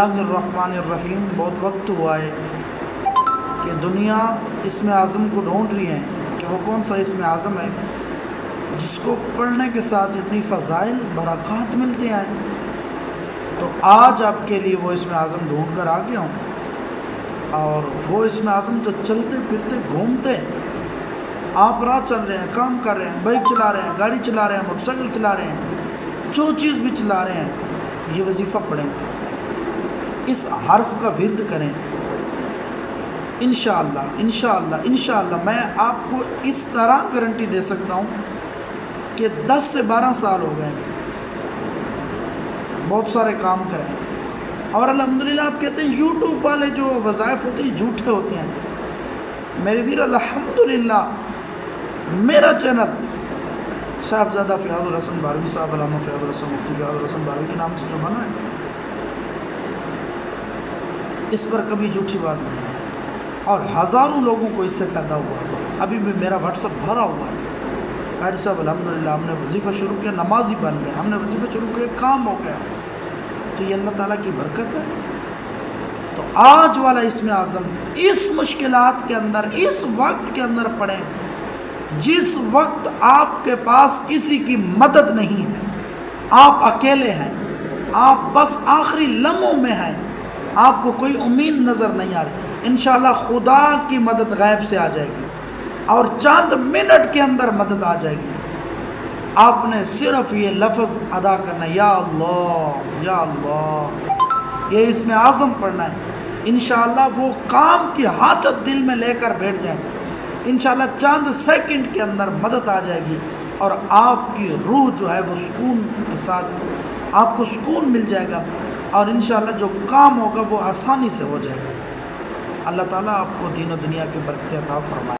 الرحیم بہت وقت ہوا ہے کہ دنیا اسم اعظم کو ڈھونڈ رہی ہے کہ وہ کون سا اسم اعظم ہے جس کو پڑھنے کے ساتھ اتنی فضائل برکات ملتے ہیں۔ تو آج آپ کے لیے وہ اسم اعظم ڈھونڈ کر آ گیا ہوں، اور وہ اسم اعظم جو چلتے پھرتے گھومتے آپ راہ چل رہے ہیں، کام کر رہے ہیں، بائک چلا رہے ہیں، گاڑی چلا رہے ہیں، موٹر سائیکل چلا رہے ہیں، جو چیز بھی چلا رہے ہیں، یہ وظیفہ پڑھیں، اس حرف کا ورد کریں۔ انشاءاللہ انشاءاللہ انشاءاللہ میں آپ کو اس طرح گارنٹی دے سکتا ہوں کہ 10 سے 12 سال ہو گئے بہت سارے کام کریں، اور الحمدللہ آپ کہتے ہیں یوٹیوب والے جو وظائف ہوتے ہیں جھوٹے ہوتے ہیں۔ میرے ویر الحمدللہ میرا چینل صاحبزادہ فیاض الحسن باروی صاحب، علامہ فیاض الحسن، مفتی فیاض الحسن باروی کے نام سے جو بنا ہے، اس پر کبھی جھوٹی بات نہیں ہے، اور ہزاروں لوگوں کو اس سے فائدہ ہوا ہے۔ ابھی بھی میرا واٹس اپ بھرا ہوا ہے، قاری صاحب الحمدللہ ہم نے وظیفہ شروع کیا، نمازی بن گئے، ہم نے وظیفہ شروع کیا، کام ہو گیا۔ تو یہ اللہ تعالیٰ کی برکت ہے۔ تو آج والا اسم اعظم اس مشکلات کے اندر، اس وقت کے اندر پڑھیں جس وقت آپ کے پاس کسی کی مدد نہیں ہے، آپ اکیلے ہیں، آپ بس آخری لمحوں میں ہیں، آپ کو کوئی امید نظر نہیں آ رہی۔ انشاءاللہ خدا کی مدد غیب سے آ جائے گی، اور چند منٹ کے اندر مدد آ جائے گی۔ آپ نے صرف یہ لفظ ادا کرنا ہے، یا اللہ یا اللہ، یہ اسم اعظم پڑھنا ہے۔ انشاءاللہ وہ کام کی حاجت دل میں لے کر بیٹھ جائیں، انشاءاللہ چند سیکنڈ کے اندر مدد آ جائے گی، اور آپ کی روح جو ہے وہ سکون کے ساتھ آپ کو سکون مل جائے گا، اور انشاءاللہ جو کام ہوگا وہ آسانی سے ہو جائے گا۔ اللہ تعالیٰ آپ کو دین و دنیا کی برکت عطا فرمائے۔